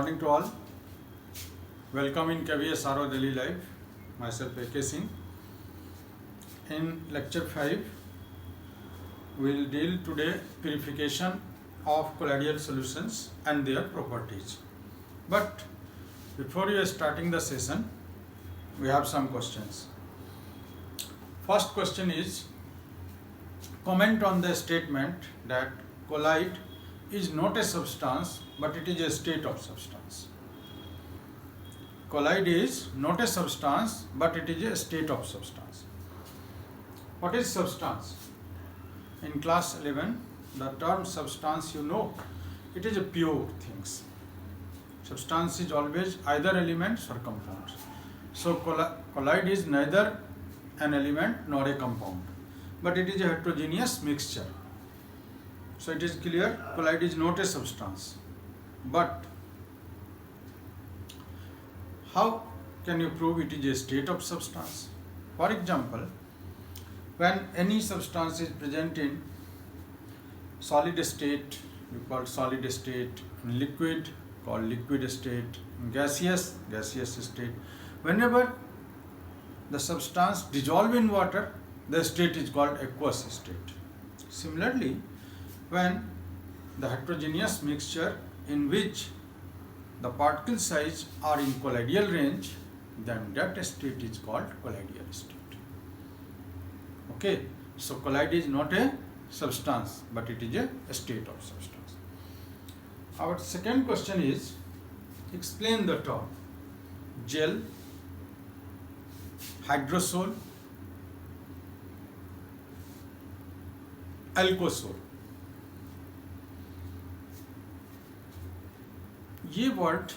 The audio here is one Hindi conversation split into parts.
morning to all. Welcome in KVS RO Daily Life. Myself A.K. Singh. In lecture 5, we will deal today purification of colloidal solutions and their properties. But before we are starting the session, we have some questions. First question is, comment on the statement that colloid is not a substance but it is a state of substance. Colloid is not a substance but it is a state of substance. What is substance? In class 11, the term substance, it is a pure things. Substance is always either elements or compounds. So colloid is neither an element nor a compound, but it is a heterogeneous mixture. So it is clear, colloid is not a substance. But how can you prove it is a state of substance? For example, when any substance is present in solid state, we call solid state, in liquid, called liquid state, in gaseous state. Whenever the substance dissolves in water, the state is called aqueous state. Similarly, when the heterogeneous mixture in which the particle size are in colloidal range, then that state is called colloidal state. Okay, so colloid is not a substance but it is a state of substance. Our second question is, explain the term gel, hydrosol, alcohol. ये वर्ड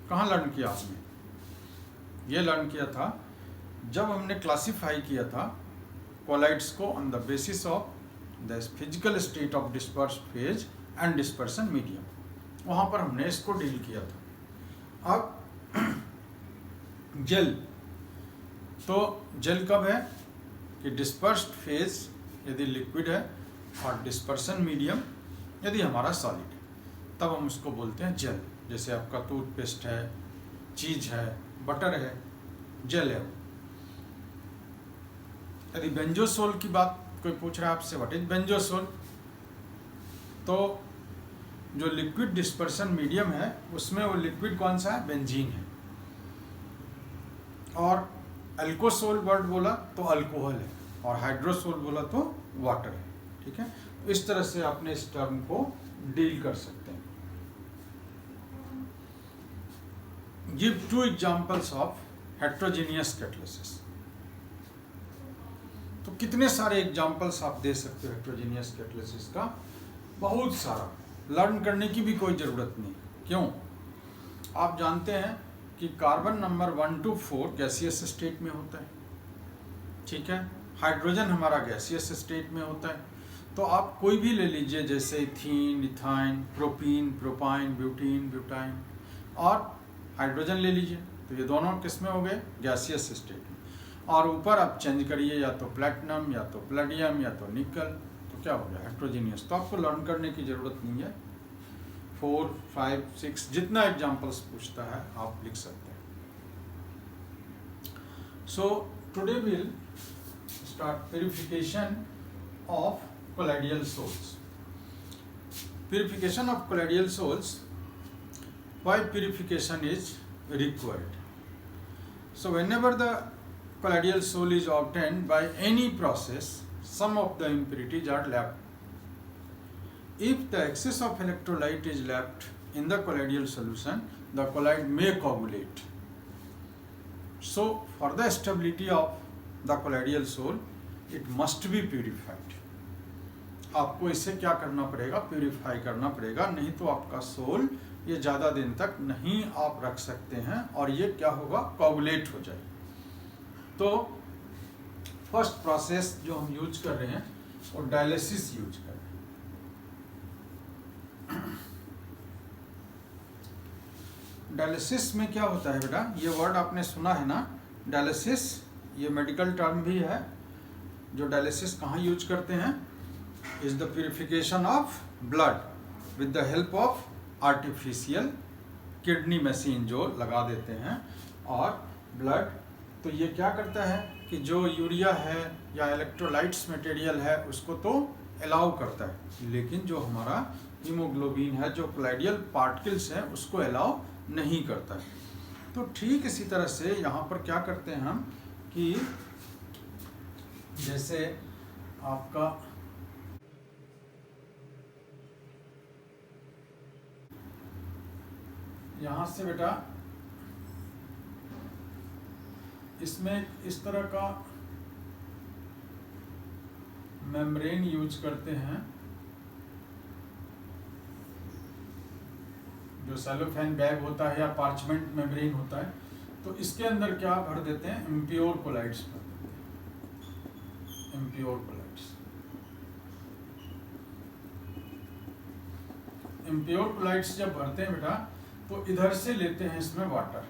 कहाँ लर्न किया आपने? ये लर्न किया था जब हमने क्लासिफाई किया था colloids को on the basis of the physical state of dispersed phase and dispersion medium. वहाँ पर हमने इसको डील किया था. अब जेल, तो जेल कब है कि डिस्पर्स्ड फेज यदि लिक्विड है और डिस्पर्सन मीडियम यदि हमारा सॉलिड है, तब हम उसको बोलते हैं जेल. जैसे आपका टूथपेस्ट है, चीज है, बटर है, जेल है. यदि बेंजोसोल की बात कोई पूछ रहा है आपसे, व्हाट इज बेंजोसोल, तो जो लिक्विड डिस्पर्सन मीडियम है उसमें वो लिक्विड कौन सा है? बेंजीन है. और अल्कोसोल वर्ड बोला तो अल्कोहल है, और हाइड्रोसोल बोला तो वाटर है. ठीक है, इस तरह से आपने इस टर्म को डील कर सकते हैं. Give two examples of heterogeneous catalysis. तो कितने सारे एग्जाम्पल्स आप दे सकते हो हेट्रोजीनियस कैटालिसिस का? बहुत सारा. लर्न करने की भी कोई ज़रूरत नहीं. क्यों? आप जानते हैं कि carbon number 1 to 4 gaseous state में होता है. ठीक है, हाइड्रोजन हमारा गैसियस स्टेट में होता है. तो आप कोई भी ले लीजिए, जैसे ethene, ethyne, propene, propyne, butene, butyne, और हाइड्रोजन ले लीजिए, तो ये दोनों किस में हो गए? गैसियस स्टेट में. और ऊपर आप चेंज करिए, या तो प्लैटिनम, या तो प्लेडियम, या तो निकल, तो क्या हो गया? हेट्रोजीनियस. तो आपको लर्न करने की ज़रूरत नहीं है. 4, 5, 6 जितना एग्जाम्पल्स पूछता है आप लिख सकते हैं. So today will start purification of colloidal sols. Purification of colloidal sols. Why purification is required? So whenever the colloidal sol is obtained by any process, some of the impurities are left. If the excess of electrolyte is left in the colloidal solution, the colloid may coagulate. So for the stability of the colloidal sol, it must be purified. आपको इसे क्या करना पड़ेगा? प्यूरिफाई करना पड़ेगा, नहीं तो आपका सोल ये ज़्यादा दिन तक नहीं आप रख सकते हैं और ये क्या होगा? कोगुलेट हो जाए. तो फर्स्ट प्रोसेस जो हम यूज कर रहे हैं वो डायलिसिस यूज कर रहे हैं. डायलिसिस में क्या होता है बेटा? ये वर्ड आपने सुना है ना, डायलिसिस. ये मेडिकल टर्म भी है. जो डायलिसिस कहाँ यूज करते हैं? is the purification of blood with the help of artificial kidney machine जो लगा देते हैं, और ब्लड, तो ये क्या करता है कि जो यूरिया है या इलेक्ट्रोलाइट्स मटेरियल है उसको तो अलाउ करता है, लेकिन जो हमारा हीमोग्लोबिन है, जो कोलाइडियल पार्टिकल्स हैं, उसको अलाउ नहीं करता है। तो ठीक इसी तरह से यहाँ पर क्या करते हैं हम कि जैसे आपका यहाँ से बेटा इसमें इस तरह का मेम्ब्रेन यूज करते हैं, जो सेलोफेन बैग होता है या पार्चमेंट मेम्ब्रेन होता है, तो इसके अंदर क्या भर देते हैं, इम्प्योर कोलाइड्स भर देते हैं, इम्प्योर कोलाइड्स। इम्प्योर कोलाइड्स जब भरते हैं बेटा तो इधर से लेते हैं इसमें वाटर,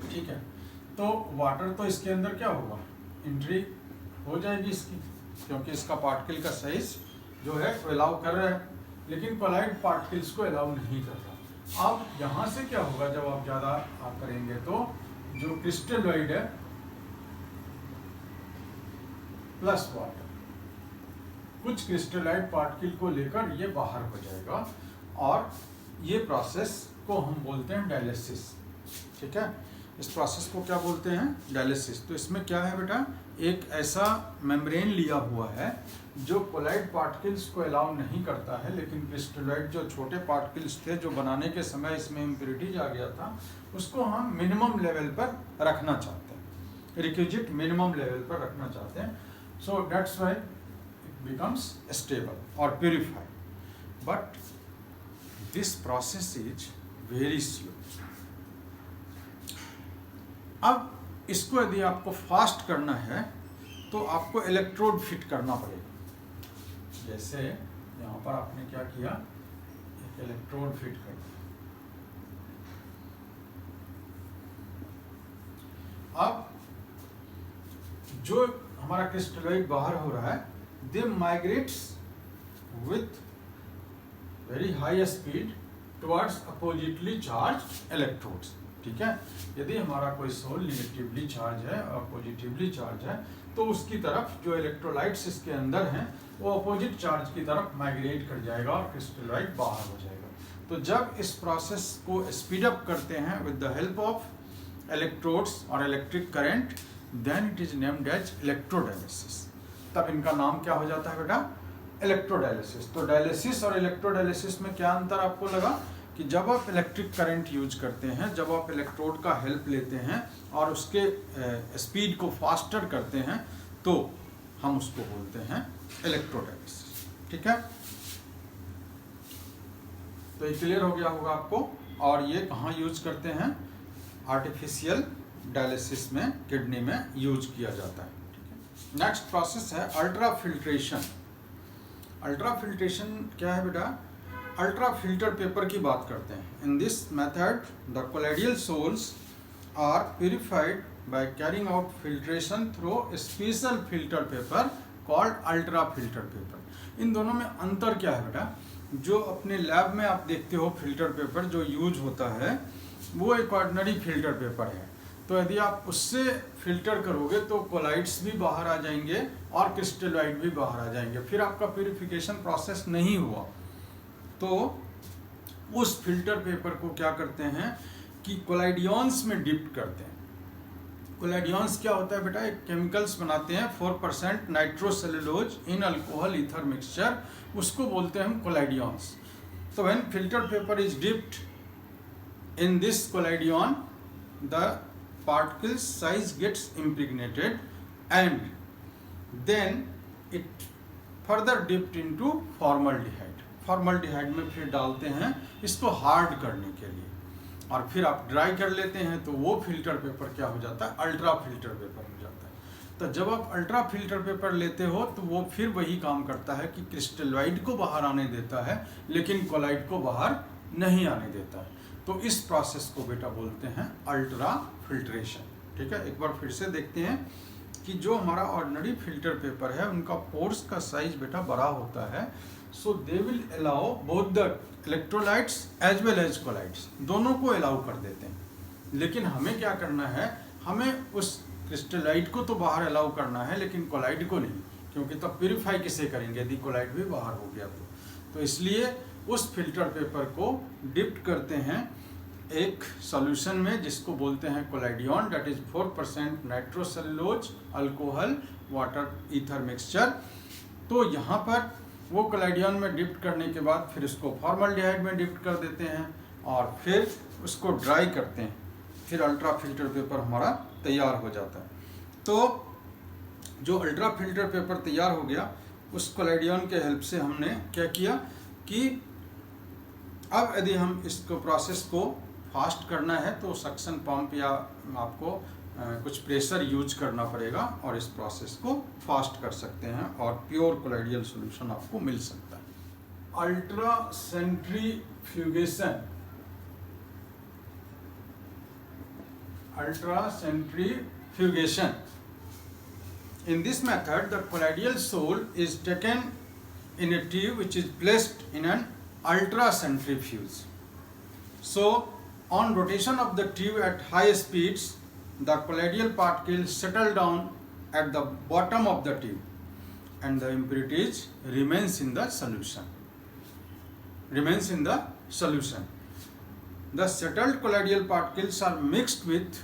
ठीक है। तो वाटर तो इसके अंदर क्या होगा, एंट्री हो जाएगी इसकी, क्योंकि इसका पार्टिकल का साइज जो है वो अलाउ कर रहा है, लेकिन कोलाइड पार्टिकल्स को अलाउ नहीं कर रहा। अब यहाँ से क्या होगा, जब आप ज़्यादा आप करेंगे तो जो क्रिस्टलॉइड है प्लस वाटर, कुछ क्रिस्टलाइड पार्टिकल को लेकर ये बाहर हो जाएगा, और ये प्रोसेस को हम बोलते हैं डायलिसिस, ठीक है। इस प्रोसेस को क्या बोलते हैं, डायलिसिस। तो इसमें क्या है बेटा, एक ऐसा मेम्ब्रेन लिया हुआ है जो कोलाइड पार्टिकल्स को अलाउ नहीं करता है, लेकिन क्रिस्टलॉइड जो छोटे पार्टिकल्स थे जो बनाने के समय इसमें इम्प्योरिटीज आ गया था, उसको हम मिनिमम लेवल पर रखना चाहते हैं, रिक्विजिट मिनिमम लेवल पर रखना चाहते हैं। So that's why it becomes stable और purified, but this process is very slow. अब इसको यदि आपको फास्ट करना है तो आपको इलेक्ट्रोड फिट करना पड़ेगा। जैसे यहाँ पर आपने क्या किया, एक इलेक्ट्रोड फिट कर दिया। अब जो हमारा क्रिस्टलॉइड बाहर हो रहा है, they migrates with very high speed towards oppositely charge electrodes, ठीक है। यदि हमारा कोई सोल निगेटिवली चार्ज है और पॉजिटिवली चार्ज है, तो उसकी तरफ जो इलेक्ट्रोलाइट्स इसके अंदर हैं वो अपोजिट चार्ज की तरफ माइग्रेट कर जाएगा और क्रिस्टलॉइड बाहर हो जाएगा। तो जब इस प्रोसेस को स्पीड अप करते हैं with the help of electrodes और electric current, then it is named as electrodialysis. तब इनका नाम क्या हो जाता है बेटा, इलेक्ट्रोडायलिसिस। तो डायलिसिस और इलेक्ट्रोडायलिसिस में क्या अंतर आपको लगा कि जब आप इलेक्ट्रिक करंट यूज करते हैं, जब आप इलेक्ट्रोड का हेल्प लेते हैं और उसके स्पीड को फास्टर करते हैं, तो हम उसको बोलते हैं इलेक्ट्रोडायलिसिस, ठीक है। तो ये क्लियर हो गया होगा आपको। और ये कहाँ यूज करते हैं, आर्टिफिशियल डायलिसिस में, किडनी में यूज किया जाता है, ठीक है। नेक्स्ट प्रोसेस है अल्ट्रा फिल्ट्रेशन। अल्ट्रा फिल्ट्रेशन क्या है बेटा, अल्ट्रा फिल्टर पेपर की बात करते हैं। In this method the colloidal sols are purified by carrying out filtration through special filter paper called ultra filter paper. इन दोनों में अंतर क्या है बेटा, जो अपने लैब में आप देखते हो फिल्टर पेपर जो यूज होता है वो एक ऑर्डिनरी फिल्टर पेपर है। तो यदि आप उससे फिल्टर करोगे तो कोलाइड्स भी बाहर आ जाएंगे और क्रिस्टलॉइड भी बाहर आ जाएंगे, फिर आपका प्यूरिफिकेशन प्रोसेस नहीं हुआ। तो उस फिल्टर पेपर को क्या करते हैं कि कोलाइडियंस में डिप करते हैं। कोलाइडियंस क्या होता है बेटा, एक केमिकल्स बनाते हैं 4% nitrocellulose in alcohol ether mixture, उसको बोलते हैं हम कोलाइडियंस। तो when filter paper is dipped in this collodion, the particles size gets impregnated and then it further dipped into formaldehyde। Formaldehyde में फिर डालते हैं इसको हार्ड करने के लिए, और फिर आप ड्राई कर लेते हैं तो वो फिल्टर पेपर क्या हो जाता है, अल्ट्रा फिल्टर पेपर हो जाता है। तो जब आप अल्ट्रा फिल्टर पेपर लेते हो तो वो फिर वही काम करता है कि क्रिस्टलॉइड को बाहर आने देता है, लेकिन कोलाइड को बाहर नहीं आने देता है। तो इस प्रोसेस को बेटा बोलते हैं अल्ट्रा फिल्ट्रेशन, ठीक है। एक बार फिर से देखते हैं कि जो हमारा ऑर्डिनरी फिल्टर पेपर है उनका पोर्स का साइज बेटा बड़ा होता है, so they will allow both the electrolytes as well as colloids, दोनों को अलाउ कर देते हैं। लेकिन हमें क्या करना है, हमें उस क्रिस्टलाइट को तो बाहर अलाउ करना है लेकिन कोलाइड को नहीं, क्योंकि तब प्यूरिफाई किसे करेंगे यदि कोलाइड भी बाहर हो गया तो इसलिए उस फिल्टर पेपर को डिप्ट करते हैं एक सॉल्यूशन में जिसको बोलते हैं collodion, that is 4% nitrocellulose alcohol water ether mixture. तो यहाँ पर वो कोलाइडियन में डिप्ट करने के बाद फिर उसको फॉर्मल्डिहाइड में डिप्ट कर देते हैं और फिर उसको ड्राई करते हैं, फिर अल्ट्रा फिल्टर पेपर हमारा तैयार हो जाता है। तो जो अल्ट्रा फिल्टर पेपर तैयार हो गया, उस कोलाइडियन के हेल्प से हमने क्या किया कि अब यदि हम इसको प्रोसेस को फास्ट करना है तो सक्शन पंप या आपको कुछ प्रेशर यूज करना पड़ेगा और इस प्रोसेस को फास्ट कर सकते हैं और प्योर कोलाइडियल सॉल्यूशन आपको मिल सकता है। Ultra centrifugation, ultra centrifugation, in this method the colloidal sole is taken in a tube which is placed in an ultra centrifuge. So on rotation of the tube at high speeds, the colloidal particles settle down at the bottom of the tube and the impurities remains in the solution. The settled colloidal particles are mixed with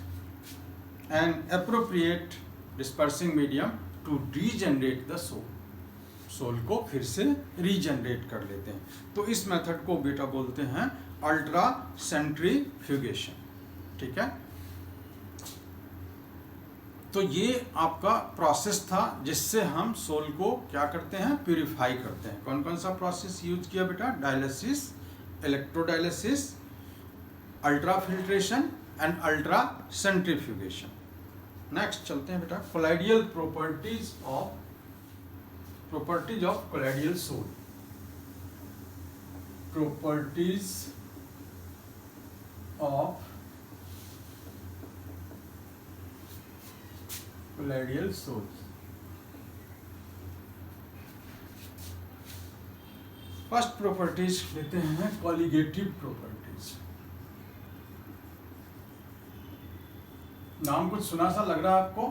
an appropriate dispersing medium to regenerate the sol को फिर से रीजनरेट कर लेते हैं। तो इस मेथड को बेटा बोलते हैं अल्ट्रा सेंट्रीफ्यूगेशन। ठीक है, तो ये आपका प्रोसेस था जिससे हम सोल को क्या करते हैं, प्यूरिफाई करते हैं। कौन कौन सा प्रोसेस यूज किया बेटा, dialysis, electrodialysis, ultra filtration and ultra centrifugation. Next चलते हैं बेटा, colloidal properties of colloidal sol. Properties of colloidal sol. First properties लेते हैं कॉलिगेटिव प्रॉपर्टीज। नाम कुछ सुना सा लग रहा है आपको,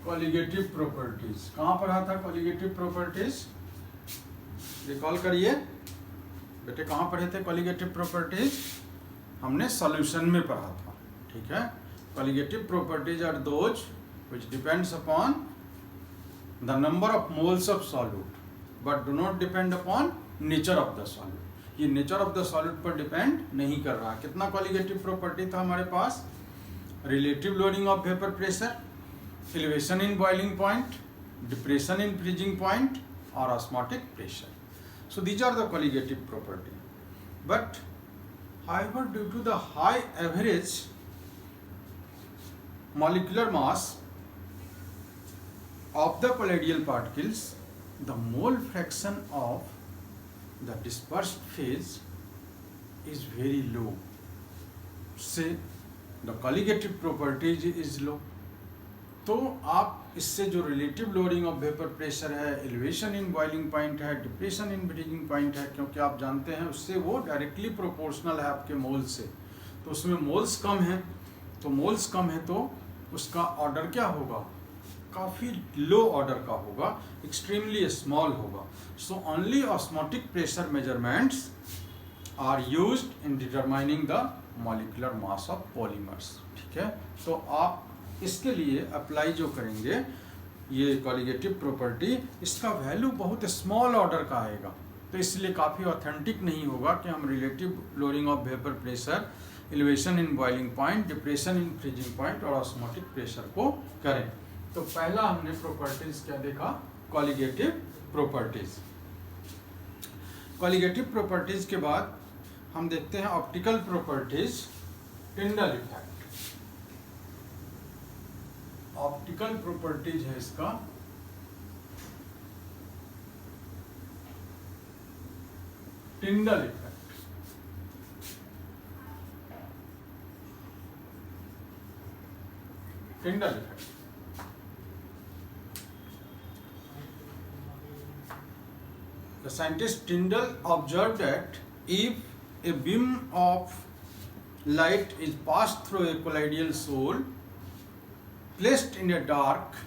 कॉलिगेटिव प्रॉपर्टीज। कहाँ पढ़ा था कॉलिगेटिव प्रॉपर्टीज, रिकॉल करिए बेटे, कहाँ पढ़े थे कॉलिगेटिव प्रॉपर्टीज? हमने सॉल्यूशन में पढ़ा था। ठीक है, colligative properties are those which depends upon the number of moles of solute but do not depend upon nature of the solute. ये नेचर ऑफ द सॉल्यूट पर डिपेंड नहीं कर रहा। कितना कॉलिगेटिव प्रॉपर्टी था हमारे पास, relative loading of vapor pressure, elevation in boiling point, depression in freezing point or osmotic pressure. So these are the colligative property. But however, due to the high average molecular mass of the colloidal particles, the mole fraction of the dispersed phase is very low. Say the colligative properties is low. तो आप इससे जो relative loading of vapour pressure है, एलिवेशन इन बॉइलिंग पॉइंट है, डिप्रेशन इन फ्रीजिंग पॉइंट है, क्योंकि आप जानते हैं उससे वो डायरेक्टली प्रोपोर्शनल है आपके मोल से, तो उसमें मोल्स कम हैं, तो मोल्स कम है तो उसका ऑर्डर क्या होगा, काफ़ी लो ऑर्डर का होगा, एक्सट्रीमली स्मॉल होगा। So only osmotic pressure measurements are used in determining the molecular mass of polymers. ठीक है, तो आप इसके लिए अप्लाई जो करेंगे ये कॉलिगेटिव प्रॉपर्टी, इसका वैल्यू बहुत स्मॉल ऑर्डर का आएगा, तो इसलिए काफ़ी ऑथेंटिक नहीं होगा कि हम relative loading of vapour pressure, elevation in boiling point, depression in freezing point और ऑस्मोटिक प्रेशर को करें। तो पहला हमने प्रॉपर्टीज क्या देखा, कॉलिगेटिव प्रॉपर्टीज। कॉलिगेटिव प्रॉपर्टीज के बाद हम देखते हैं optical properties, Tyndall effect. Optical properties है इसका Tyndall effect. Tyndall effect The scientist Tyndall observed that if a beam of light is passed through a colloidal soul placed in a dark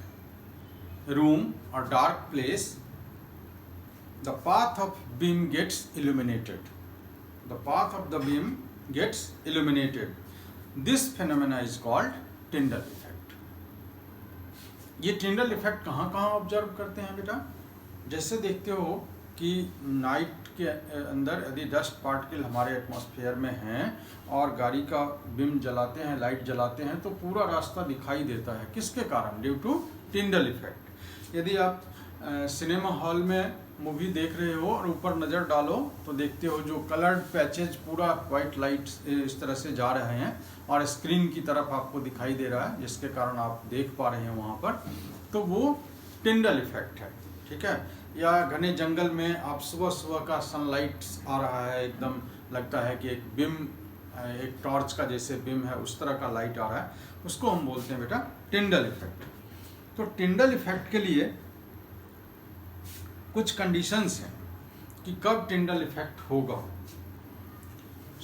room or dark place, the path of beam gets illuminated. The path of the beam gets illuminated. This phenomena is called Tyndall effect. ये Tyndall effect कहाँ कहाँ ऑब्जर्व करते हैं बेटा? जैसे देखते हो कि नाइट के अंदर यदि डस्ट पार्टिकल हमारे एटमॉस्फेयर में हैं और गाड़ी का बिम जलाते हैं, लाइट जलाते हैं, तो पूरा रास्ता दिखाई देता है. किसके कारण? Due to Tyndall effect. यदि आप सिनेमा हॉल में मूवी देख रहे हो और ऊपर नज़र डालो तो देखते हो जो कलर्ड पैचेज पूरा वाइट लाइट इस तरह से जा रहे हैं और स्क्रीन की तरफ आपको दिखाई दे रहा है, जिसके कारण आप देख पा रहे हैं वहाँ पर, तो वो टिंडल इफेक्ट है. ठीक है. या घने जंगल में आप सुबह सुबह का सनलाइट आ रहा है, एकदम लगता है कि एक बिम, एक टॉर्च का जैसे बिम है उस तरह का लाइट आ रहा है, उसको हम बोलते हैं बेटा टिंडल इफेक्ट. तो टिंडल इफेक्ट के लिए कुछ कंडीशंस हैं कि कब टिंडल इफेक्ट होगा.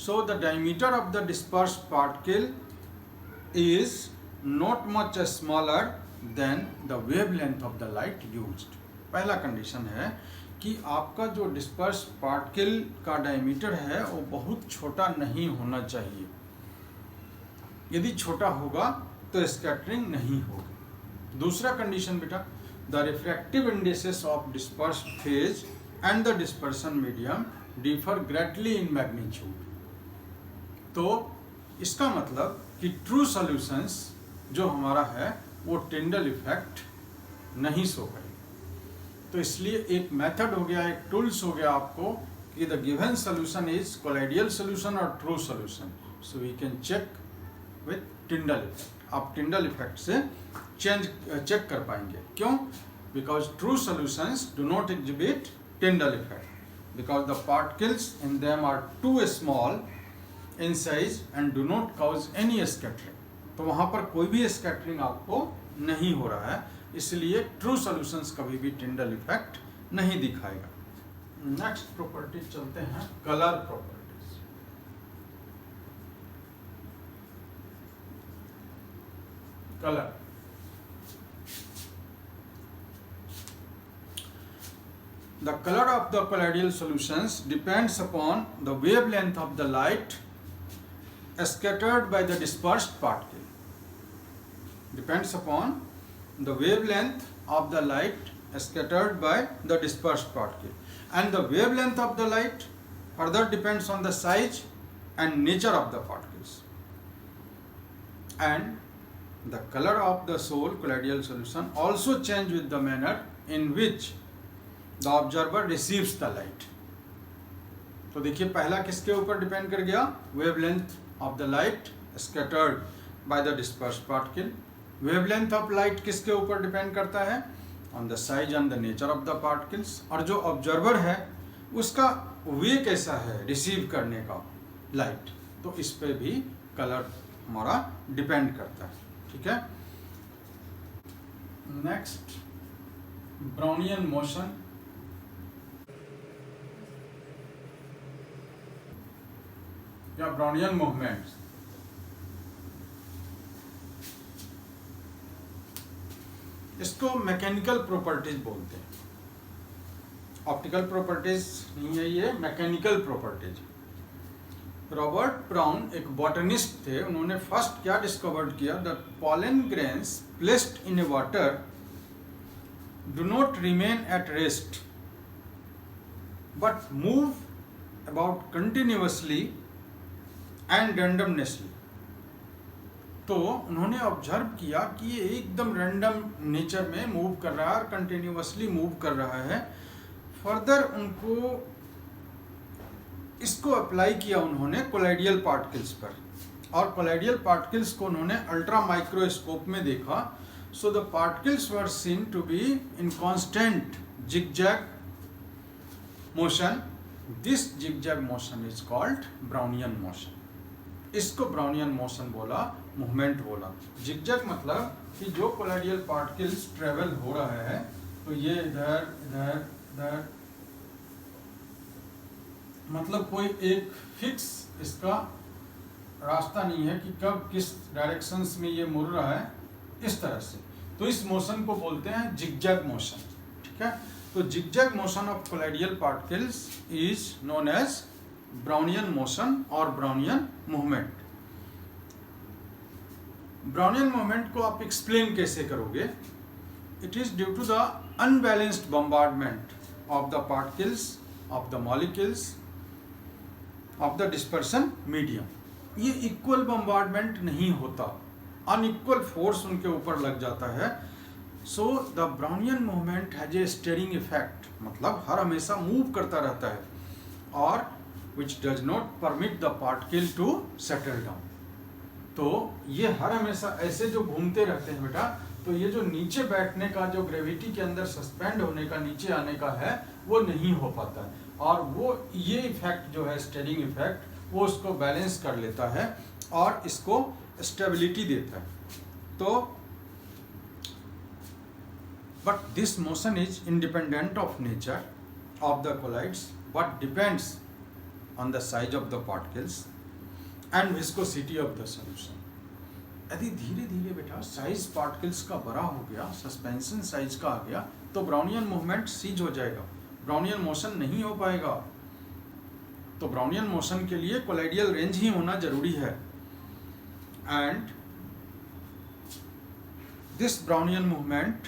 So the diameter of the dispersed particle is not much smaller than the wavelength of the light used. पहला कंडीशन है कि आपका जो डिस्पर्स पार्टिकल का डायमीटर है वो बहुत छोटा नहीं होना चाहिए. यदि छोटा होगा तो स्कैटरिंग नहीं होगी. दूसरा कंडीशन बेटा, the refractive indices of dispersed phase and the dispersion medium differ greatly in magnitude. तो इसका मतलब कि ट्रू सॉल्यूशंस जो हमारा है वो टिंडल इफेक्ट नहीं शो करेगा. तो इसलिए एक मेथड हो गया, एक टूल्स हो गया आपको कि the given solution is colloidal solution और true solution. So we can check with Tyndall effect. आप टिंडल इफेक्ट से चेक कर पाएंगे. क्यों? Because true solutions do not exhibit Tyndall effect because the particles in them are too small in size and do not cause any scattering. तो वहाँ पर कोई भी स्कैटरिंग आपको नहीं हो रहा है, इसलिए ट्रू सॉल्यूशंस कभी भी टिंडल इफेक्ट नहीं दिखाएगा. नेक्स्ट प्रॉपर्टी चलते हैं, colour properties. Colour. The color of the colloidal solutions depends upon the wavelength of the light scattered by the dispersed particle. Depends upon the wavelength of the light scattered by the dispersed particle, and the wavelength of the light further depends on the size and nature of the particles, and the color of the sole colloidal solution also change with the manner in which the observer receives the light. तो देखिए पहला किसके ऊपर डिपेंड कर गया? wavelength of the light scattered by the dispersed particle. Wavelength of light किसके ऊपर डिपेंड करता है? On the size and the nature of the particles. और जो ऑब्जर्वर है उसका वे कैसा है रिसीव करने का लाइट, तो इस पे भी कलर हमारा डिपेंड करता है. ठीक है. Next, Brownian motion. या ब्राउनियन मूवमेंट्स. इसको मैकेनिकल प्रॉपर्टीज बोलते हैं. ऑप्टिकल प्रॉपर्टीज नहीं है ये, मैकेनिकल प्रॉपर्टीज. रॉबर्ट ब्राउन एक बॉटनिस्ट थे. उन्होंने फर्स्ट क्या डिस्कवर्ड किया? The pollen grains placed in a water do not remain at rest but move about continuously and randomnessly. तो उन्होंने ऑब्जर्व किया कि ये एकदम रैंडम नेचर में मूव कर रहा है और कंटिन्यूअसली मूव कर रहा है. फर्दर उनको इसको अप्लाई किया उन्होंने कोलाइडियल पार्टिकल्स पर, और कोलाइडियल पार्टिकल्स को उन्होंने अल्ट्रा माइक्रोस्कोप में देखा. So the particles were seen to be in constant zigzag motion. This zigzag motion is called Brownian motion. इसको ब्राउनियन मोशन बोला, मूवमेंट बोला. जिगजैग मतलब कि जो कोलाइडियल पार्टिकल्स ट्रेवल हो रहा है तो ये इधर इधर इधर मतलब कोई एक फिक्स इसका रास्ता नहीं है कि कब किस डायरेक्शंस में ये मुड़ रहा है, इस तरह से। तो इस मोशन को बोलते हैं जिगजैग मोशन, ठीक है। तो zigzag motion of colloidal particles is known as Brownian motion और ब्राउनियन मूवमेंट। ब्राउनियन मूवमेंट को आप एक्सप्लेन कैसे करोगे? It is due to the unbalanced bombardment of the particles of the molecules of the dispersion medium. ये इक्वल बम्बार्डमेंट नहीं होता, अनइक्वल फोर्स उनके ऊपर लग जाता है। So the Brownian movement has a stirring effect, मतलब हर हमेशा मूव करता रहता है, और which does not permit the particle to settle down. तो ये हर हमेशा ऐसे जो घूमते रहते हैं बेटा, तो ये जो नीचे बैठने का, जो ग्रेविटी के अंदर सस्पेंड होने का, नीचे आने का है, वो नहीं हो पाता है। और वो ये इफेक्ट जो है स्टीयरिंग इफेक्ट, वो उसको बैलेंस कर लेता है और इसको स्टेबिलिटी देता है। तो but this motion is independent of nature of the colloids, but depends on the size of the particles and viscosity of the solution. यदि धीरे धीरे बेटा साइज पार्टिकल्स का बड़ा हो गया, सस्पेंशन साइज का आ गया, तो ब्राउनियन मूवमेंट सीज हो जाएगा, ब्राउनियन मोशन नहीं हो पाएगा। तो ब्राउनियन मोशन के लिए कोलाइडियल रेंज ही होना जरूरी है। And this Brownian movement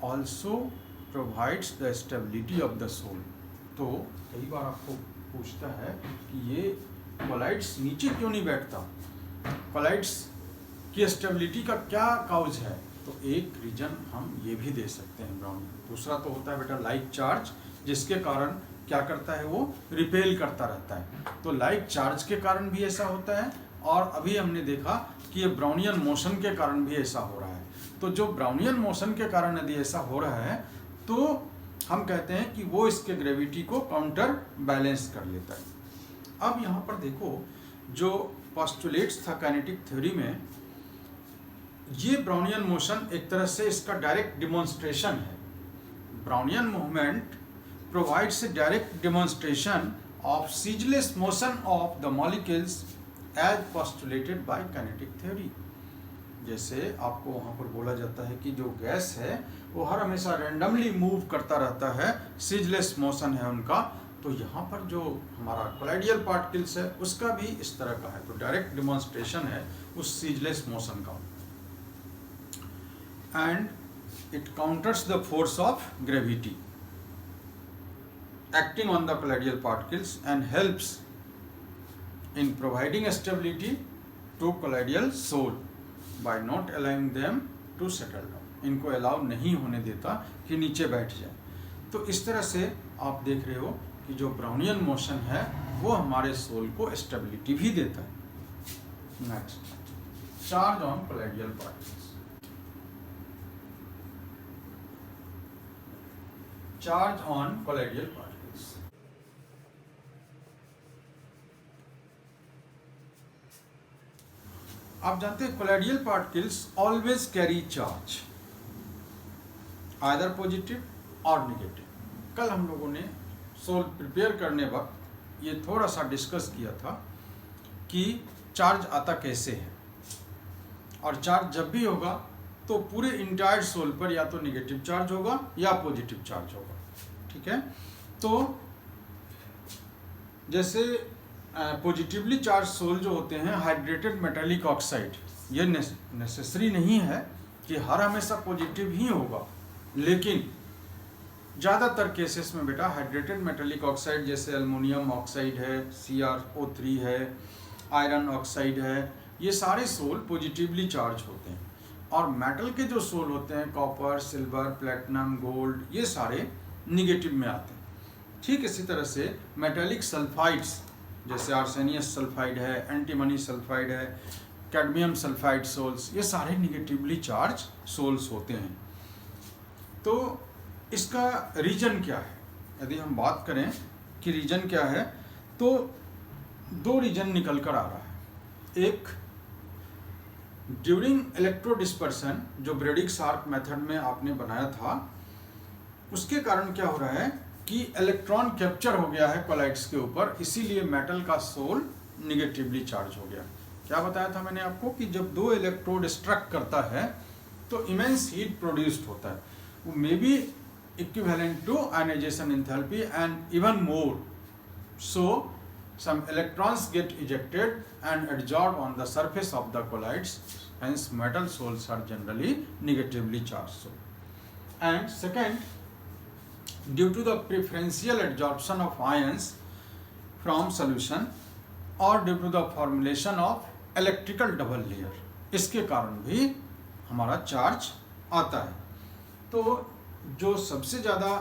also provides the stability of the sol. तो कई बार आपको पूछता है कि ये कोलाइड्स नीचे क्यों नहीं बैठता, कोलाइड्स की स्टेबिलिटी का क्या काउज है? तो एक रीजन हम ये भी दे सकते हैं ब्राउनियन। दूसरा तो होता है बेटा लाइक चार्ज, जिसके कारण क्या करता है, वो रिपेल करता रहता है। तो लाइक चार्ज के कारण भी ऐसा होता है, और अभी हमने देखा कि ये ब्राउनियन मोशन के कारण भी ऐसा हो रहा है। तो जो ब्राउनियन मोशन के कारण यदि ऐसा हो रहा है, तो हम कहते हैं कि वो इसके ग्रेविटी को काउंटर बैलेंस कर लेता है। अब यहाँ पर देखो, जो पोस्टुलेट्स था काइनेटिक थ्योरी में, ये ब्राउनियन मोशन एक तरह से इसका डायरेक्ट डिमॉन्स्ट्रेशन है। Brownian movement provides a direct demonstration of ceaseless motion of the molecules as postulated by kinetic theory. जैसे आपको वहाँ पर बोला जाता है कि जो गैस है वो हर हमेशा रैंडमली मूव करता रहता है, सीजलेस मोशन है उनका। तो यहाँ पर जो हमारा कोलाइडियल पार्टिकल्स है उसका भी इस तरह का है। तो डायरेक्ट डिमॉन्स्ट्रेशन है उस सीजलेस मोशन का। And it counters the force of gravity acting on the colloidal particles and helps in providing stability to colloidal soul by not allowing them to settle down. इनको अलाउ नहीं होने देता कि नीचे बैठ जाए। तो इस तरह से आप देख रहे हो कि जो ब्राउनियन मोशन है वो हमारे सोल को स्टेबिलिटी भी देता है। Next, charge on colloidal particles. Charge on colloidal particles. आप जानते हैं colloidal particles always carry charge, either positive और नेगेटिव। कल हम लोगों ने सोल प्रिपेयर करने वक्त ये थोड़ा सा डिस्कस किया था कि चार्ज आता कैसे है, और चार्ज जब भी होगा तो पूरे इंटायर सोल पर या तो नेगेटिव चार्ज होगा या पॉजिटिव चार्ज होगा। ठीक है, तो जैसे पॉजिटिवली चार्ज सोल जो होते हैं हाइड्रेटेड मेटालिक ऑक्साइड, ये नेसेसरी नहीं है कि हर हमेशा पॉजिटिव ही होगा, लेकिन ज़्यादातर केसेस में बेटा हाइड्रेटेड मेटालिक ऑक्साइड जैसे एल्युमिनियम ऑक्साइड है, CrO3 है, आयरन ऑक्साइड है, ये सारे सोल पॉजिटिवली चार्ज होते हैं। और मेटल के जो सोल होते हैं कॉपर, सिल्वर, प्लेटिनम, गोल्ड, ये सारे निगेटिव में आते हैं। ठीक इसी तरह से मेटालिक सल्फाइड्स जैसे आर्सेनियस सल्फाइड है, एंटीमनी सल्फाइड है, कैडमियम सल्फाइड सोल्स, ये सारे निगेटिवली चार्ज सोल्स होते हैं। तो इसका रीजन क्या है? यदि हम बात करें कि रीजन क्या है, तो दो रीजन निकल कर आ रहा है। एक, ड्यूरिंग इलेक्ट्रोडिस्पर्सन जो ब्रेडिक शार्प मेथड में आपने बनाया था, उसके कारण क्या हो रहा है कि इलेक्ट्रॉन कैप्चर हो गया है कोलाइड्स के ऊपर, इसीलिए मेटल का सोल निगेटिवली चार्ज हो गया। क्या बताया था मैंने आपको कि जब दो इलेक्ट्रोड स्ट्रक करता है तो इमेंस हीट प्रोड्यूस्ड होता है, वो may be equivalent to ionisation enthalpy and even more. So some electrons get ejected and adsorbed on the surface of the colloids, hence metal soles are generally negatively charged. And second, due to the preferential adsorption of ions from solution or due to the formulation of electrical double layer, इसके कारण भी हमारा चार्ज आता है। तो जो सबसे ज़्यादा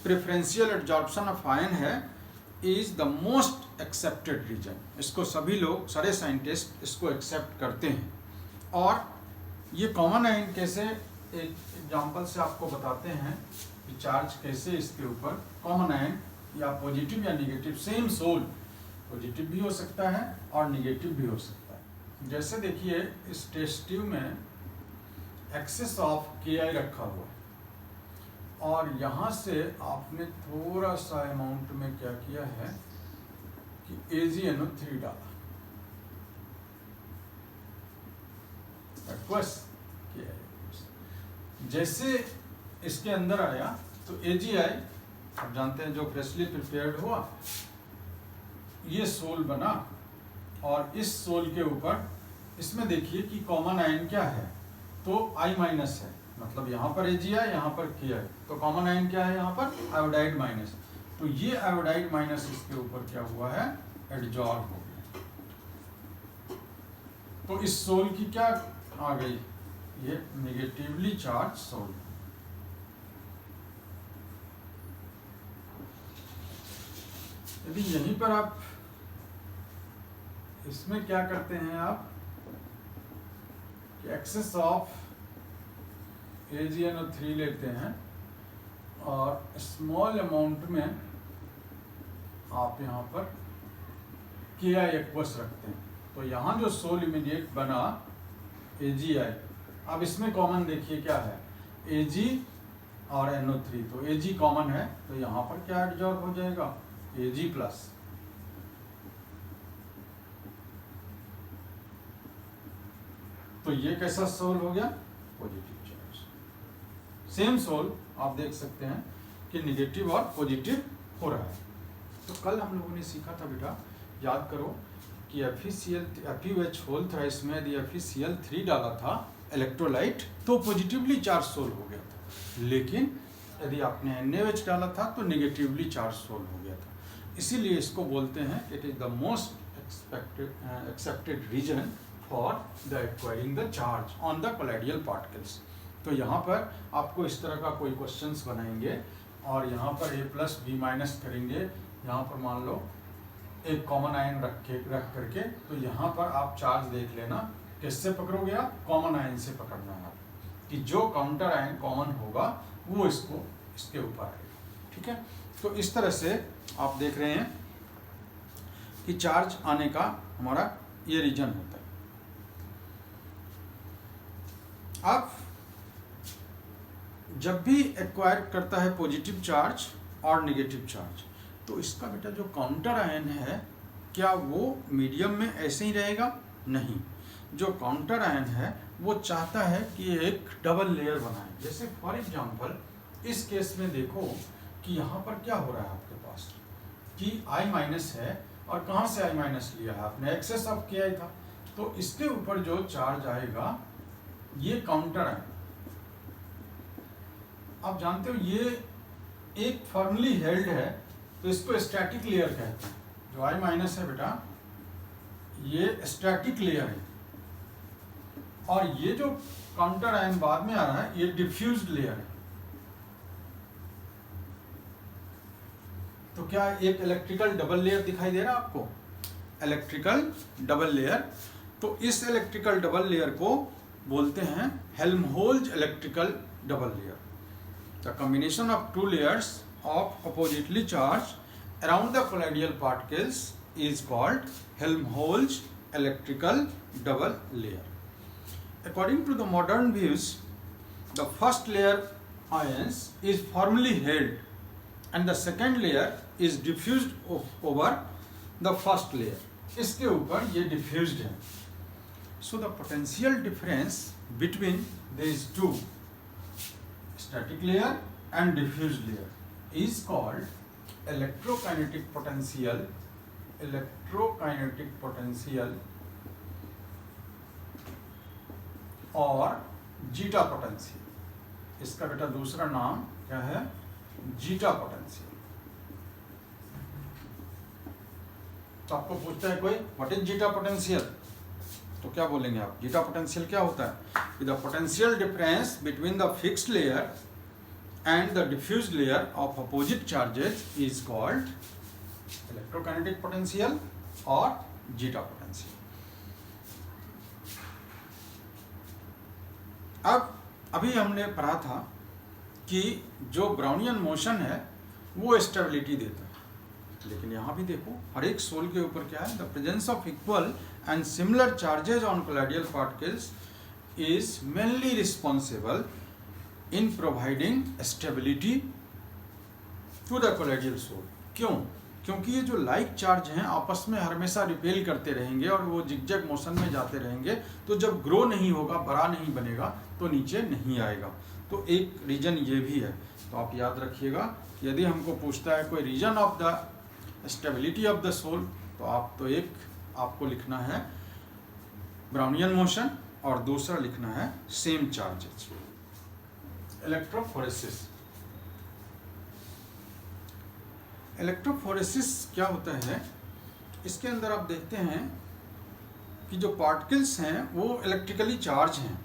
प्रेफरेंशियल एडजॉर्प्शन ऑफ आयन है is the most accepted reason. इसको सभी लोग, सारे साइंटिस्ट इसको एक्सेप्ट करते हैं। और ये कॉमन आयन कैसे, एक एग्जांपल से आपको बताते हैं कि चार्ज कैसे इसके ऊपर कॉमन आयन या पॉजिटिव या निगेटिव, सेम सोल पॉजिटिव भी हो सकता है और निगेटिव भी हो सकता है। जैसे देखिए इस टेस्ट ट्यूब में एक्सेस ऑफ Ki रखा हुआ है और यहाँ से आपने थोड़ा सा अमाउंट में क्या किया है कि AgNO3 डाला, जैसे इसके अंदर आया तो AgI, आप जानते हैं जो फ्रेशली प्रिपेयर्ड हुआ, ये सोल बना और इस सोल के ऊपर इसमें देखिए कि कॉमन आयन क्या है, तो I- है, मतलब यहाँ पर AgI, यहाँ पर Ki, तो कॉमन आयन क्या है यहाँ पर, आयोडाइड माइनस। तो ये आयोडाइड माइनस इसके ऊपर क्या हुआ है, एडजॉर्ब हो गया। तो इस सोल की क्या आ गई, ये निगेटिवली चार्ज सोल। यदि यहीं पर आप इसमें क्या करते हैं आप कि एक्सेस ऑफ AgNO3 लेते हैं और स्मॉल अमाउंट में आप यहाँ पर Ki एक्वस रखते हैं, तो यहाँ जो सोल इमीडिएट बना AgI, अब इसमें कॉमन देखिए क्या है, Ag और NO3, तो Ag कॉमन है तो यहाँ पर क्या एडजॉर्ब हो जाएगा, Ag प्लस। तो ये कैसा सोल हो गया, पॉजिटिव चार्ज। सेम सोल आप देख सकते हैं कि निगेटिव और पॉजिटिव हो रहा है। तो कल हम लोगों ने सीखा था बेटा, याद करो कि FeOH होल था, इसमें यदि FeCl3 डाला था इलेक्ट्रोलाइट तो पॉजिटिवली चार्ज सोल हो गया था, लेकिन यदि आपने NaOH डाला था तो निगेटिवली चार्ज सोल हो गया था। इसीलिए इसको बोलते हैं it is the most accepted reason for the acquiring the charge on the colloidal particles. तो यहाँ पर आपको इस तरह का कोई क्वेश्चंस बनाएंगे और यहाँ पर A+ B- करेंगे, यहाँ पर मान लो एक कॉमन आयन रख करके, तो यहाँ पर आप चार्ज देख लेना किससे पकड़ोगे आप, कॉमन आयन से पकड़ना है आप, कि जो काउंटर आयन कॉमन होगा वो इसको इसके ऊपर आएगा। ठीक है, तो इस तरह से आप देख रहे हैं कि चार्ज आने का हमारा ये रीजन होता है। अब जब भी एक्वायर करता है पॉजिटिव चार्ज और नेगेटिव चार्ज, तो इसका बेटा जो काउंटर आयन है क्या वो मीडियम में ऐसे ही रहेगा, नहीं। जो काउंटर आयन है वो चाहता है कि एक डबल लेयर बनाए। जैसे फॉर एग्जांपल इस केस में देखो कि यहाँ पर क्या हो रहा है आपके पास कि I- है और कहाँ से I- लिया है आपने, एक्सेस ऑफ Ki था, तो इसके ऊपर जो चार्ज आएगा ये काउंटर आयन। आप जानते हो ये एक फर्मली हेल्ड है तो इसको स्टैटिक लेयर कहते हैं। जो I- है बेटा ये स्टैटिक लेयर है, और ये जो काउंटर आयन बाद में आ रहा है ये डिफ्यूज्ड लेयर है। तो क्या एक इलेक्ट्रिकल डबल लेयर दिखाई दे रहा है आपको, इलेक्ट्रिकल डबल लेयर। तो इस इलेक्ट्रिकल डबल लेयर को बोलते हैं Helmholtz electrical double layer. The combination of two layers of oppositely charged around the colloidal particles is called Helmholtz electrical double layer. According to the modern views, the first layer ions is firmly held and the second layer is diffused over the first layer. इसके ऊपर ये diffused है. So the potential difference between these two, static layer and diffused layer, is called electrokinetic potential. Electrokinetic potential और जीटा पोटेंशियल. इसका बेटा दूसरा नाम क्या है? Zeta potential. तो आपको पूछता है कोई व्हाट इज जीटा पोटेंशियल, तो क्या बोलेंगे आप? जीटा पोटेंशियल क्या होता है? The potential difference between the fixed layer and the diffused layer of opposite charges is called electrokinetic potential और जीटा पोटेंशियल. अब अभी हमने पढ़ा था कि जो ब्राउनियन मोशन है वो स्टेबिलिटी देता है, लेकिन यहाँ भी देखो हर एक सोल के ऊपर क्या है? The presence of equal and similar charges on colloidal particles is mainly responsible in providing stability to the colloidal sol. क्यों? क्योंकि ये जो लाइक चार्ज हैं आपस में हमेशा रिपेल करते रहेंगे और वो जिगजैग मोशन में जाते रहेंगे, तो जब ग्रो नहीं होगा, बड़ा नहीं बनेगा, तो नीचे नहीं आएगा. तो एक रीजन ये भी है. तो आप याद रखिएगा, यदि हमको पूछता है कोई reason of the stability of the sol, तो एक आपको लिखना है ब्राउनियन मोशन और दूसरा लिखना है सेम चार्जेस. इलेक्ट्रोफोरेसिस. इलेक्ट्रोफोरेसिस क्या होता है? इसके अंदर आप देखते हैं कि जो पार्टिकल्स हैं वो इलेक्ट्रिकली चार्ज हैं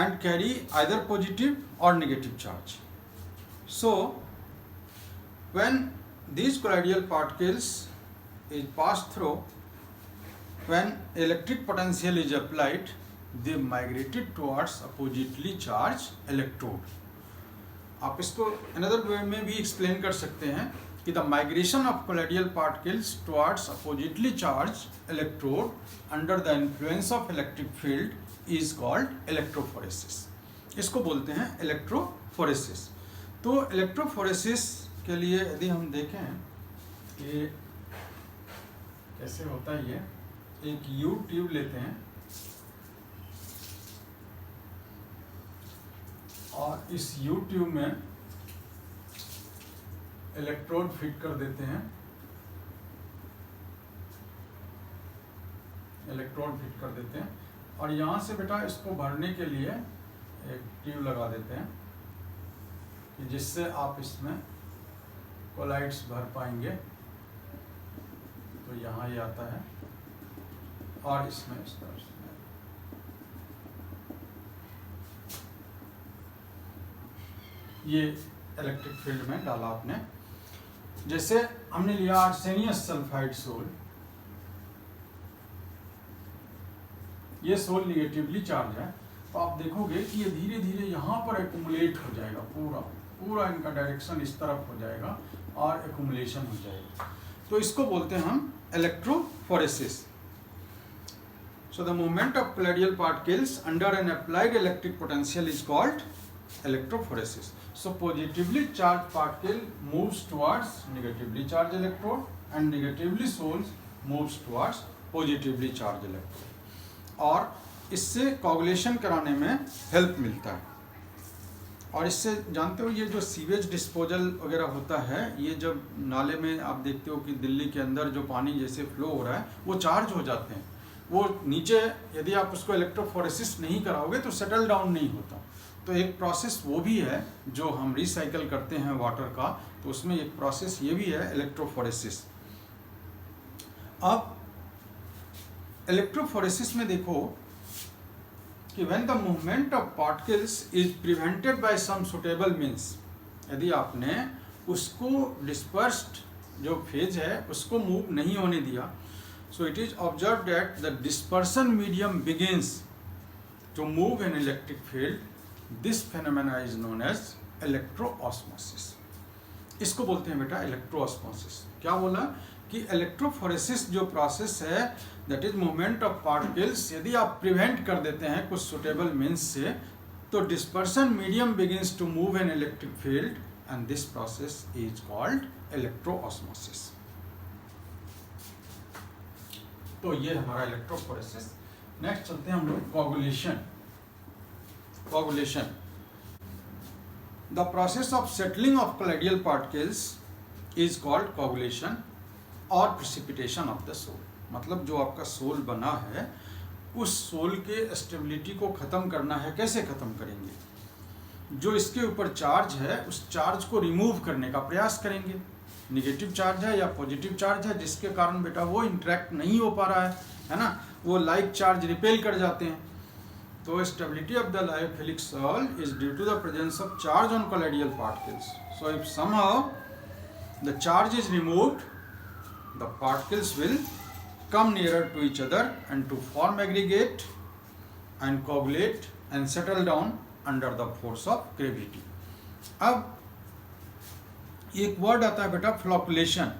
and carry either positive or negative charge. So when these colloidal particles is passed through, when electric potential is applied, they migrated towards oppositely charged electrode. आप इसको another way में भी explain कर सकते हैं कि the migration of colloidal particles towards oppositely charged electrode under the influence of electric field is called electrophoresis. इसको बोलते हैं electrophoresis. तो electrophoresis के लिए यदि हम देखें कि कैसे होता है, ये एक U ट्यूब लेते हैं और इस U ट्यूब में इलेक्ट्रोड फिट कर देते हैं. इलेक्ट्रोड फिट कर देते हैं और यहाँ से बेटा इसको भरने के लिए एक ट्यूब लगा देते हैं कि जिससे आप इसमें कोलाइड्स भर पाएंगे. तो यहाँ ये आता है और इसमें इस तरह से ये इलेक्ट्रिक फील्ड में डाला आपने. जैसे हमने लिया आर्सेनियस सल्फाइड सोल, ये सोल निगेटिवली चार्ज है, तो आप देखोगे कि ये धीरे धीरे यहाँ पर एक्यूमुलेट हो जाएगा. पूरा इनका डायरेक्शन इस तरफ हो जाएगा और एक्यूमुलेशन हो जाएगा. तो इसको बोलते हैं हम electrophoresis. So the movement of colloidal particles under N applied electric potential is called electrophoresis. So positively charged particle moves towards negatively charged electrode and negatively soles moves towards positively charged electrode. और इससे कोagulation कराने में हेल्प मिलता है. और इससे जानते हो ये जो सीवेज डिस्पोजल वगैरह होता है, ये जब नाले में आप देखते हो कि दिल्ली के अंदर जो पानी जैसे फ्लो हो रहा है वो चार्ज हो जाते हैं. वो नीचे यदि आप उसको इलेक्ट्रोफोरेसिस नहीं कराओगे तो सेटल डाउन नहीं होता. तो एक प्रोसेस वो भी है जो हम रिसाइकल करते हैं वाटर का, तो उसमें एक प्रोसेस ये भी है इलेक्ट्रोफोरेसिस. अब इलेक्ट्रोफोरेसिस में देखो कि when the movement of particles is prevented by some suitable means, यदि आपने उसको डिस्पर्स्ड जो फेज है उसको मूव नहीं होने दिया, so it is observe that the dispersion medium begins to move in electric field. This phenomena is known as electroosmosis. इसको बोलते हैं बेटा इलेक्ट्रोऑस्मोसिस. क्या बोला कि इलेक्ट्रोफोरेसिस जो प्रोसेस है that is movement of particles, यदि आप प्रिवेंट कर देते हैं कुछ सुटेबल मीन्स से, तो dispersion medium begins to move in electric field and this process is called electroosmosis. तो ये हमारा इलेक्ट्रोफोरेसिस. नेक्स्ट चलते हैं हम लोग coagulation. Coagulation, the process of settling of colloidal particles is called coagulation और प्रेसिपिटेशन ऑफ द सोल. मतलब जो आपका सोल बना है उस सोल के स्टेबिलिटी को ख़त्म करना है. कैसे ख़त्म करेंगे? जो इसके ऊपर चार्ज है उस चार्ज को रिमूव करने का प्रयास करेंगे. निगेटिव चार्ज है या पॉजिटिव चार्ज है जिसके कारण बेटा वो इंटरेक्ट नहीं हो पा रहा है ना, वो लाइक चार्ज रिपेल कर जाते हैं. तो stability of the lyophilic sol is due to the presence of charge on colloidal particles. So if somehow the charge is removed, the particles will come nearer to each other and to form aggregate and coagulate and settle down under the force of gravity. अब एक वर्ड आता है बेटा फ्लॉकुलेशन.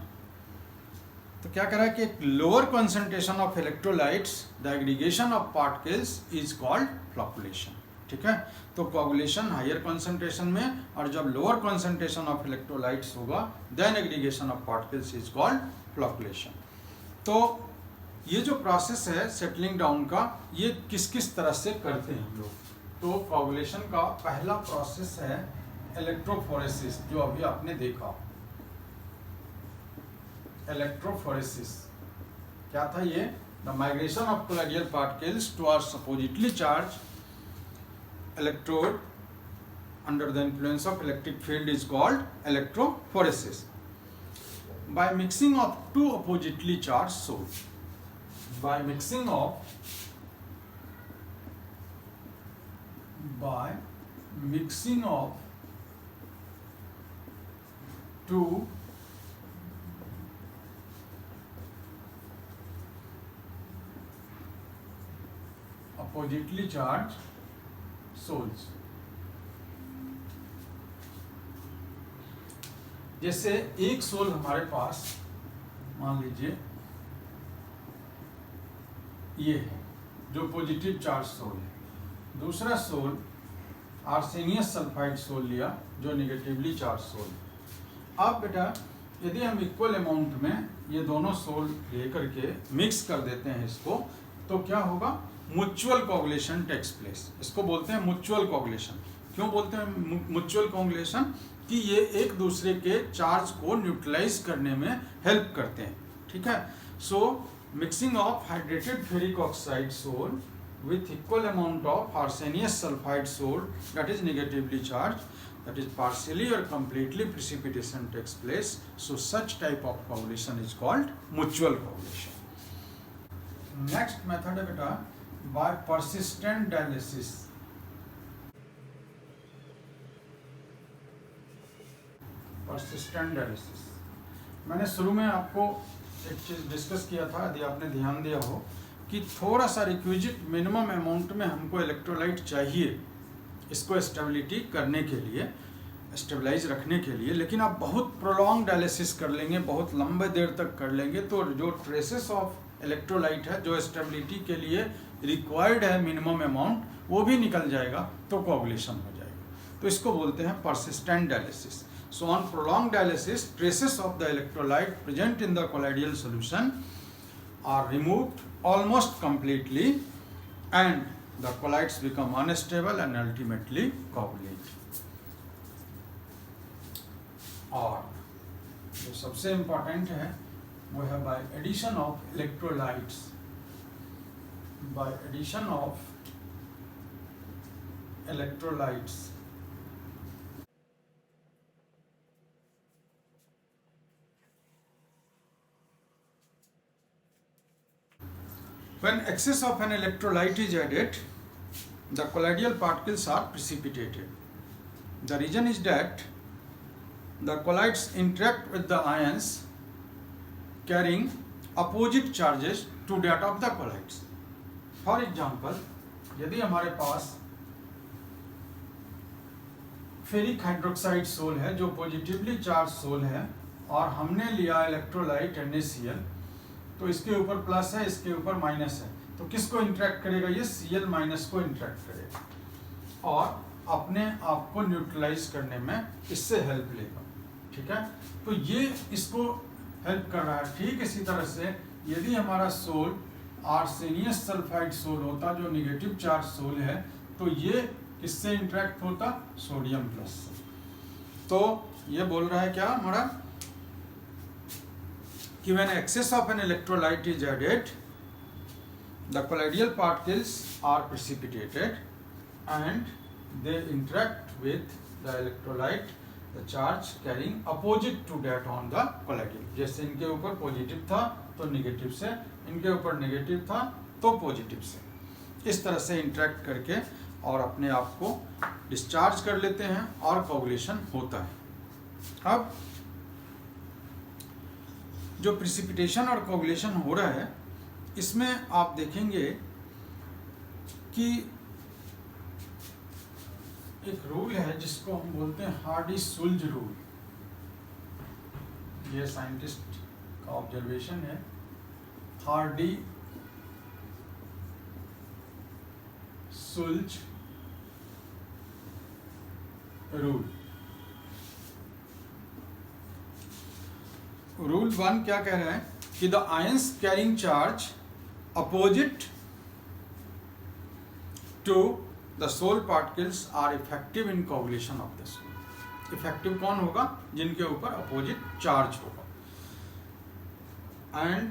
तो क्या कह रहा है कि एक lower concentration of electrolytes the aggregation of particles is called flocculation. ठीक है, तो कोगुलेशन हायर कंसंट्रेशन में, और जब लोअर कंसंट्रेशन ऑफ इलेक्ट्रोलाइट्स होगा then aggregation of particles is called flocculation. तो ये जो प्रोसेस है सेटलिंग डाउन का, ये किस किस तरह से करते हैं हम लोग. तो कोगुलेशन का पहला प्रोसेस है इलेक्ट्रोफोरेसिस, जो अभी आपने देखा. इलेक्ट्रोफोरेसिस क्या था ये? The migration of colloidal particles towards oppositely charge electrode under the influence of electric field is called electrophoresis. By mixing of two oppositely charge sols, by mixing of two oppositely charged soles. जैसे एक सोल हमारे पास मान लीजिए ये है जो पॉजिटिव चार्ज सोल है, दूसरा सोल आर्सेनियस सल्फाइड सोल लिया जो नेगेटिवली चार्ज सोल है. अब बेटा यदि हम इक्वल अमाउंट में ये दोनों सोल लेकर के मिक्स कर देते हैं इसको, तो क्या होगा? Mutual coagulation takes place. इसको बोलते हैं म्यूचुअल कोगुलेशन. क्यों बोलते हैं म्यूचुअल कोगुलेशन? कि ये एक दूसरे के चार्ज को न्यूट्रलाइज करने में हेल्प करते हैं. ठीक है, सो mixing of hydrated ferric oxide soul with equal amount of arsenious sulfide soul that is negatively charged, that is partially or completely precipitation takes place. So such type of coagulation is called mutual coagulation. Next method है बेटा by persistent dialysis. persistent dialysis मैंने शुरू में आपको एक चीज़ डिस्कस किया था, यदि आपने ध्यान दिया हो, कि थोड़ा सा रिक्विजिट मिनिमम अमाउंट में हमको इलेक्ट्रोलाइट चाहिए इसको स्टेबिलिटी करने के लिए, स्टेबलाइज रखने के लिए. लेकिन आप बहुत प्रोलॉन्ग डायलिसिस कर लेंगे, बहुत लंबे देर तक कर लेंगे, तो जो ट्रेसेस ऑफ इलेक्ट्रोलाइट है जो स्टेबिलिटी के लिए रिक्वायर्ड है मिनिमम अमाउंट, वो भी निकल जाएगा, तो कोगुलेशन हो जाएगा. तो इसको बोलते हैं persistent dialysis. So on prolonged dialysis, traces of the electrolyte present in the colloidal solution are removed almost completely and the colloids become unstable and ultimately coagulate. और जो सबसे इम्पोर्टेंट है वो है by addition of electrolytes. By addition of electrolytes, when excess of an electrolyte is added, the colloidal particles are precipitated. The reason is that the colloids interact with the ions carrying opposite charges to that of the colloids. For example, यदि हमारे पास फेरिक हाइड्रोक्साइड सोल है जो पॉजिटिवली चार्ज सोल है, और हमने लिया इलेक्ट्रोलाइट NaCl, तो इसके ऊपर प्लस है, इसके ऊपर माइनस है, तो किसको इंटरेक्ट करेगा? ये Cl माइनस को इंटरेक्ट करेगा. और अपने आप को न्यूट्रलाइज करने में इससे हेल्प लेगा, ठीक है। तो ये इसको हेल्प कर रहा है। ठीक इसी तरह से यदि हमारा सोल आर्सेनियस सल्फाइड सोल होता जो नेगेटिव चार्ज सोल है, तो ये किससे इंटरेक्ट होता, सोडियम प्लस से। तो ये बोल रहा है क्या हमारा कि when excess of an electrolyte is added, the colloidal particles are precipitated and they interact with the electrolyte, the charge carrying opposite to that on the colloidal। जैसे इनके ऊपर पॉजिटिव था तो नेगेटिव से, इनके ऊपर नेगेटिव था तो पॉजिटिव से, इस तरह से इंटरेक्ट करके और अपने आप को डिस्चार्ज कर लेते हैं और कोगुलेशन होता है। अब जो प्रिसिपिटेशन और कोगुलेशन हो रहा है, इसमें आप देखेंगे कि एक रूल है जिसको हम बोलते हैं हार्डी-सुल्ज रूल। ये साइंटिस्ट का ऑब्जर्वेशन है, हार्डी-सुल्ज रूल। रूल 1 क्या कह रहा है कि the ions carrying charge opposite to the sol particles are effective in coagulation of the sol. Effective कौन होगा, जिनके ऊपर अपोजिट चार्ज होगा। And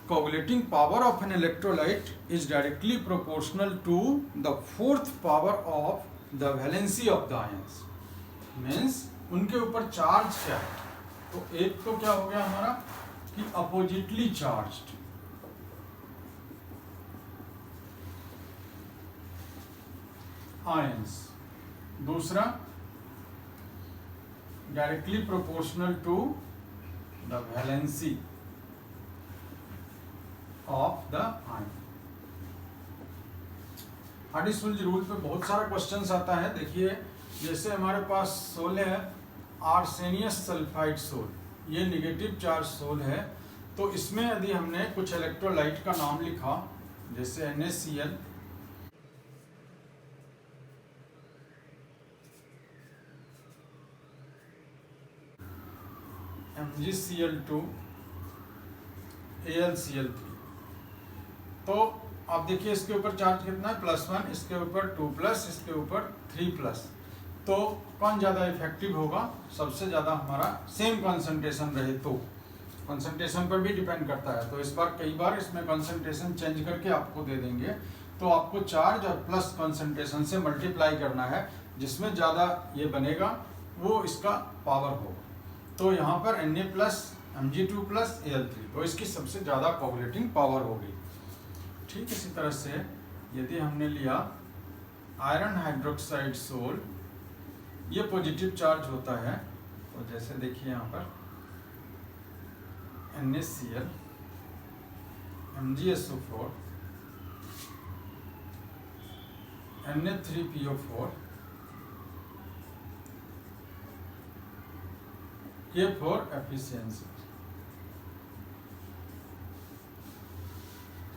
coagulating power of an electrolyte is directly proportional to the fourth power of the valency of the ions. Means उनके ऊपर चार्ज क्या है, तो एक तो क्या हो गया हमारा कि अपोजिटली चार्ज्ड, आयंस। दूसरा directly proportional to the valency of the ion. Hardy Schulze rule पे बहुत सारा क्वेश्चंस आता है। देखिए जैसे हमारे पास सोल है आर्सेनियस सल्फाइड सोल, ये नेगेटिव चार्ज सोल है, तो इसमें यदि हमने कुछ इलेक्ट्रोलाइट का नाम लिखा जैसे NaCl, MgCl2, AlCl3, तो आप देखिए इसके ऊपर चार्ज कितना है, +1, इसके ऊपर 2+, इसके ऊपर 3+। तो कौन ज़्यादा इफेक्टिव होगा, सबसे ज़्यादा हमारा सेम कंसंट्रेशन रहे तो। कंसंट्रेशन पर भी डिपेंड करता है, तो इस बार कई बार इसमें कंसंट्रेशन चेंज करके आपको दे देंगे, तो आपको चार्ज और प्लस कंसंट्रेशन से मल्टीप्लाई करना है, जिसमें ज़्यादा ये बनेगा वो इसका पावर होगा। तो यहाँ पर Na+, Mg2+, Al3, तो इसकी सबसे ज़्यादा कोगुलेटिंग पावर होगी। ठीक इसी तरह से यदि हमने लिया आयरन हाइड्रोक्साइड सोल, ये पॉजिटिव चार्ज होता है, तो जैसे देखिए यहाँ पर NaCl, MgSO4, Na3PO4, K4 efficiency.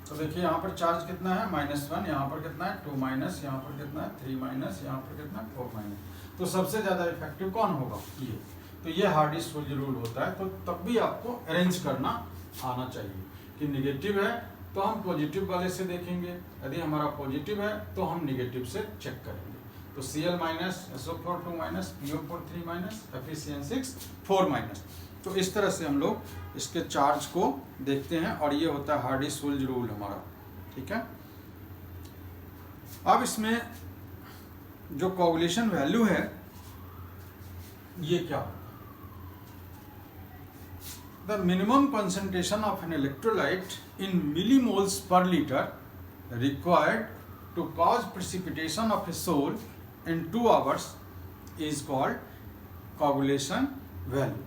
तो देखिए यहाँ पर चार्ज कितना है, -1, यहाँ पर कितना है 2-, यहाँ पर कितना है 3-, यहाँ पर कितना है 4-। तो सबसे ज़्यादा इफेक्टिव कौन होगा, ये। तो ये हार्डी-सुल्ज रूल होता है। तो तब भी आपको अरेंज करना आना चाहिए कि निगेटिव है तो हम पॉजिटिव वाले से देखेंगे, यदि हमारा पॉजिटिव है तो हम निगेटिव से चेक करेंगे। तो Cl-, SO4 2-, PO4 3-, Fe6 4-। तो इस तरह से हम लोग इसके चार्ज को देखते हैं, और ये होता है हार्डी-सुल्ज रूल हमारा, ठीक है। अब इसमें जो कोगुलेशन वैल्यू है ये क्या होगा, the minimum concentration of an electrolyte in millimoles per litre required to cause precipitation of a sol in 2 hours is called coagulation value,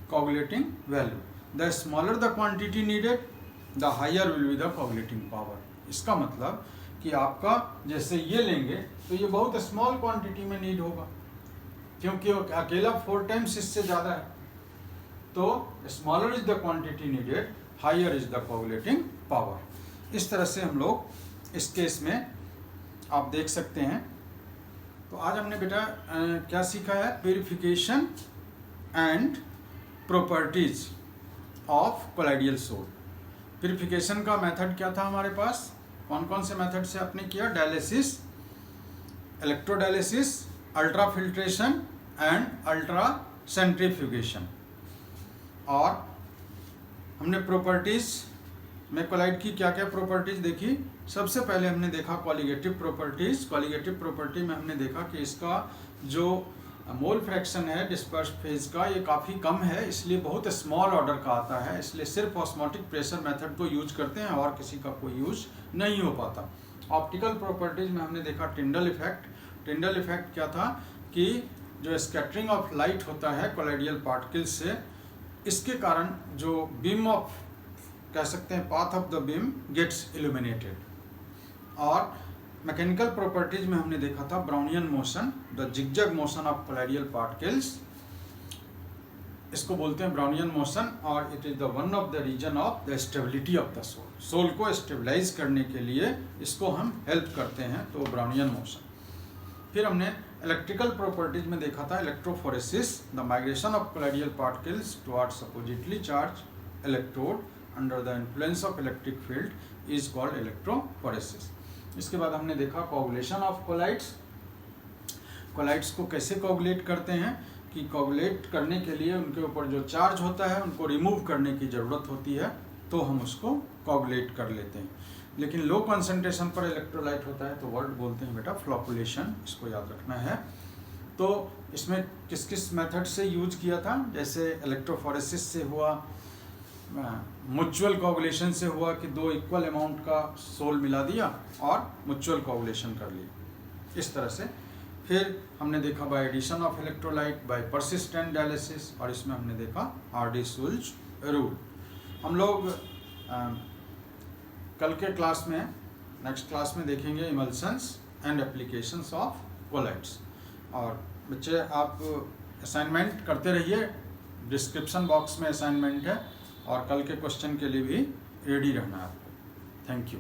coagulating value. The smaller the quantity needed, the higher will be the coagulating power. इसका मतलब कि आपका जैसे ये लेंगे तो ये बहुत स्मॉल क्वांटिटी में नीड होगा, क्योंकि अकेला 4 times इससे ज़्यादा है। तो smaller is the quantity needed, higher is the coagulating power. इस तरह से हम लोग इस केस में आप देख सकते हैं तो आज हमने बेटा क्या सीखा है, purification and properties of colloidal sol. Purification का मेथड क्या था हमारे पास, कौन कौन से मेथड से आपने किया, dialysis, electrodialysis, ultra filtration and ultra centrifugation. और हमने प्रॉपर्टीज में कोलाइड की क्या क्या प्रॉपर्टीज देखी। सबसे पहले हमने देखा कॉलिगेटिव प्रॉपर्टीज। कॉलिगेटिव प्रॉपर्टी में हमने देखा कि इसका जो मोल फ्रैक्शन है डिस्पर्स फेज का, ये काफ़ी कम है, इसलिए बहुत स्मॉल ऑर्डर का आता है, इसलिए सिर्फ ऑस्मोटिक प्रेशर मेथड को यूज करते हैं और किसी का कोई यूज नहीं हो पाता। ऑप्टिकल प्रॉपर्टीज में हमने देखा टिंडल इफेक्ट। टिंडल इफेक्ट क्या था कि जो स्कैटरिंग ऑफ लाइट होता है कोलाइडियल पार्टिकल्स से, इसके कारण जो बीम ऑफ कह सकते हैं path of the beam gets illuminated. और मैकेनिकल प्रॉपर्टीज में हमने देखा था Brownian motion, the zigzag motion of colloidal particles, इसको बोलते हैं ब्राउनियन मोशन, और it is the one of the reason of the stability of the sol. Sol को स्टेबलाइज करने के लिए इसको हम हेल्प करते हैं, तो ब्राउनियन मोशन। फिर हमने इलेक्ट्रिकल प्रॉपर्टीज में देखा था electrophoresis, the migration of colloidal particles towards oppositely charge electrode under the influence of electric field is called electrophoresis. इसके बाद हमने देखा कोगुलेशन ऑफ कोलाइड्स। कोलाइड्स को कैसे कोगुलेट करते हैं कि कोगुलेट करने के लिए उनके ऊपर जो चार्ज होता है उनको रिमूव करने की ज़रूरत होती है, तो हम उसको कोगुलेट कर लेते हैं। लेकिन लो कंसंट्रेशन पर इलेक्ट्रोलाइट होता है तो वर्ड बोलते हैं बेटा फ्लोकुलेशन, इसको याद रखना है। तो इसमें किस किस मेथड से यूज किया था, जैसे इलेक्ट्रोफोरेसिस से हुआ, म्यूचुअल कोगुलेशन से हुआ कि दो इक्वल अमाउंट का सोल मिला दिया और म्यूचुअल कोगुलेशन कर लिया, इस तरह से। फिर हमने देखा by addition of electrolyte, by persistent dialysis, और इसमें हमने देखा हार्डी-सुल्ज रूल। हम लोग कल के क्लास में, नेक्स्ट क्लास में देखेंगे इमल्सन्स एंड एप्लीकेशंस ऑफ कोलाइड्स। और बच्चे आप असाइनमेंट करते रहिए, डिस्क्रिप्शन बॉक्स में असाइनमेंट है, और कल के क्वेश्चन के लिए भी रेडी रहना है आपको। Thank you.